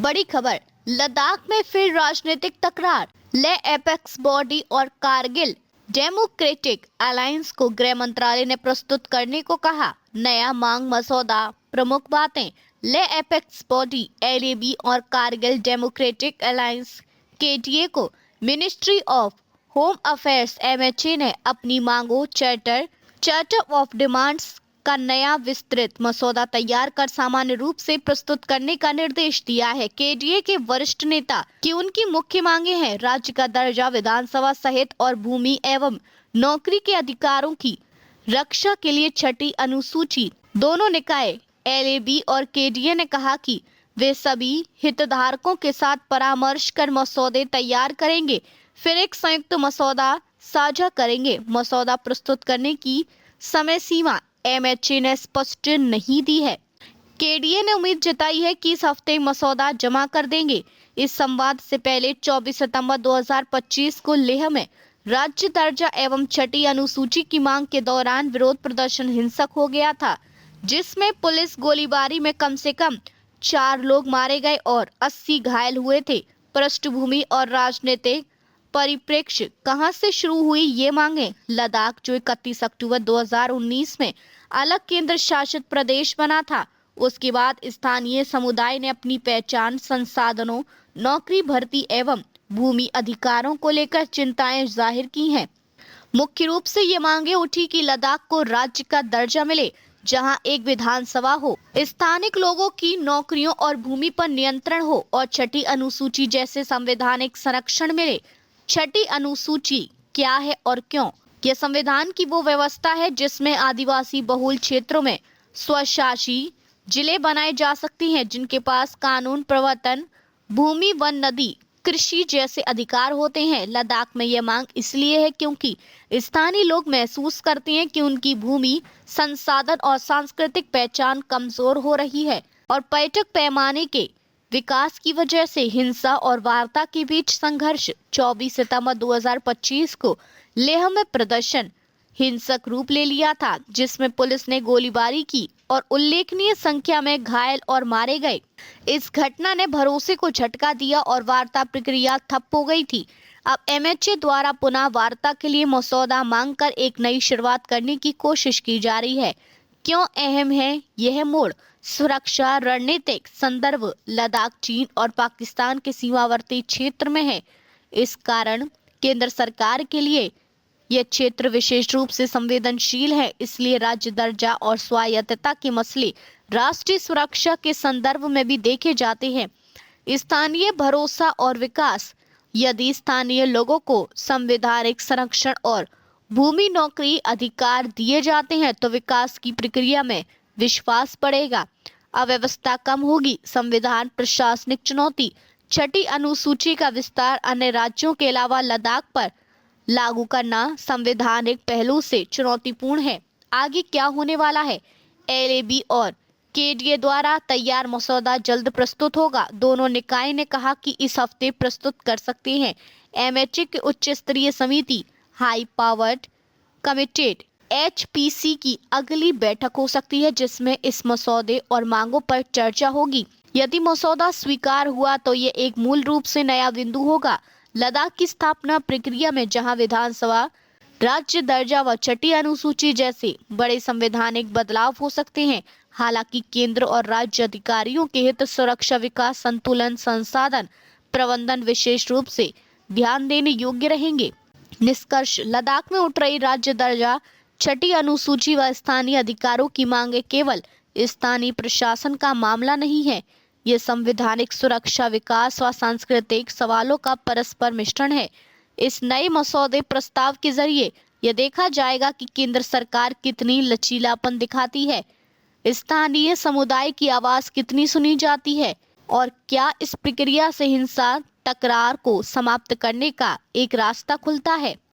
बड़ी खबर, लद्दाख में फिर राजनीतिक तकरार। ले एपेक्स बॉडी और कारगिल डेमोक्रेटिक अलायंस को गृह मंत्रालय ने प्रस्तुत करने को कहा। नया मांग मसौदा। प्रमुख बातें। ले एपेक्स बॉडी एलएबी और कारगिल डेमोक्रेटिक अलायंस केडीए को ministry of home affairs MHA ने अपनी मांगों चार्टर ऑफ डिमांड्स का नया विस्तृत मसौदा तैयार कर सामान्य रूप से प्रस्तुत करने का निर्देश दिया है। केडीए के वरिष्ठ नेता की उनकी मुख्य मांगे हैं राज्य का दर्जा, विधानसभा सहित और भूमि एवं नौकरी के अधिकारों की रक्षा के लिए छठी अनुसूची। दोनों निकाय एलएबी और केडीए ने कहा कि वे सभी हितधारकों के साथ परामर्श कर मसौदे तैयार करेंगे, फिर एक संयुक्त मसौदा साझा करेंगे। मसौदा प्रस्तुत करने की समय सीमा एमएचए ने स्पष्ट नहीं दी है। केडीए ने उम्मीद जताई है कि इस हफ्ते मसौदा जमा कर देंगे। इस संवाद से पहले 24 सितंबर 2025 को लेह में राज्य दर्जा एवं छठी अनुसूची की मांग के दौरान विरोध प्रदर्शन हिंसक हो गया था, जिसमें पुलिस गोलीबारी में कम से कम 4 लोग मारे गए और 80 घायल हुए थे। पृष्ठभूमि और राजनीतिक परिप्रेक्ष्य कहां से शुरू हुई ये मांगे। लद्दाख जो 31 अक्टूबर 2019 में अलग केंद्र शासित प्रदेश बना था, उसके बाद स्थानीय समुदाय ने अपनी पहचान, संसाधनों, नौकरी, भर्ती एवं भूमि अधिकारों को लेकर चिंताएं जाहिर की हैं। मुख्य रूप से ये मांगे उठी कि लद्दाख को राज्य का दर्जा मिले, जहां एक विधानसभा हो, स्थानिक लोगों की नौकरियों और भूमि पर नियंत्रण हो और छठी अनुसूची जैसे संवैधानिक संरक्षण मिले। छठी अनुसूची क्या है और क्यों? यह संविधान की वो व्यवस्था है जिसमें आदिवासी बहुल क्षेत्रों में स्वशासी जिले बनाए जा सकती हैं, जिनके पास कानून प्रवर्तन, भूमि, वन, नदी, कृषि जैसे अधिकार होते हैं। लद्दाख में यह मांग इसलिए है क्योंकि स्थानीय लोग महसूस करते हैं कि उनकी भूमि, संसाधन और सांस्कृतिक पहचान कमजोर हो रही है और पर्यटक पैमाने के विकास की वजह से हिंसा और वार्ता के बीच संघर्ष। 24 सितंबर 2025 को लेह में प्रदर्शन हिंसक रूप ले लिया था, जिसमें पुलिस ने गोलीबारी की और उल्लेखनीय संख्या में घायल और मारे गए। इस घटना ने भरोसे को झटका दिया और वार्ता प्रक्रिया ठप हो गई थी। अब एमएचए द्वारा पुनः वार्ता के लिए मसौदा मांगकर एक नई शुरुआत करने की कोशिश की जा रही है। क्यों अहम है यह मोड़? सुरक्षा रणनीतिक संदर्भ। लद्दाख चीन और पाकिस्तान के सीमावर्ती क्षेत्र में है। इस कारण केंद्र सरकार के लिए यह क्षेत्र विशेष रूप से संवेदनशील है, इसलिए राज्य दर्जा और स्वायत्तता के मसले राष्ट्रीय सुरक्षा के संदर्भ में भी देखे जाते हैं। स्थानीय भरोसा और विकास। यदि स्थानीय लोगों को संवैधानिक संरक्षण और भूमि, नौकरी अधिकार दिए जाते हैं तो विकास की प्रक्रिया में विश्वास बढ़ेगा, अव्यवस्था कम होगी। संविधान प्रशासनिक चुनौती। छठी अनुसूची का विस्तार अन्य राज्यों के अलावा लद्दाख पर लागू करना संवैधानिक पहलू से चुनौतीपूर्ण है। आगे क्या होने वाला है? एलएबी और केडीए द्वारा तैयार मसौदा जल्द प्रस्तुत होगा। दोनों निकाय ने कहा कि इस हफ्ते प्रस्तुत कर सकते हैं। एमएचए की उच्च स्तरीय समिति हाई पावर्ड कमिटेड एचपीसी की अगली बैठक हो सकती है, जिसमें इस मसौदे और मांगों पर चर्चा होगी। यदि मसौदा स्वीकार हुआ तो ये एक मूल रूप से नया बिंदु होगा लद्दाख की स्थापना प्रक्रिया में, जहां विधानसभा, राज्य दर्जा व छठी अनुसूची जैसे बड़े संवैधानिक बदलाव हो सकते हैं। हालांकि केंद्र और राज्य अधिकारियों के हित, सुरक्षा, विकास, संतुलन, संसाधन प्रबंधन विशेष रूप से ध्यान देने योग्य रहेंगे। निष्कर्ष, लद्दाख में उठ रही राज्य दर्जा, छठी अनुसूची व स्थानीय अधिकारों की मांगे केवल स्थानीय प्रशासन का मामला नहीं है। ये संवैधानिक सुरक्षा, विकास व सांस्कृतिक सवालों का परस्पर मिश्रण है। इस नए मसौदे प्रस्ताव के जरिए यह देखा जाएगा कि केंद्र सरकार कितनी लचीलापन दिखाती है, स्थानीय समुदाय की आवाज कितनी सुनी जाती है और क्या इस प्रक्रिया से हिंसा, तकरार को समाप्त करने का एक रास्ता खुलता है।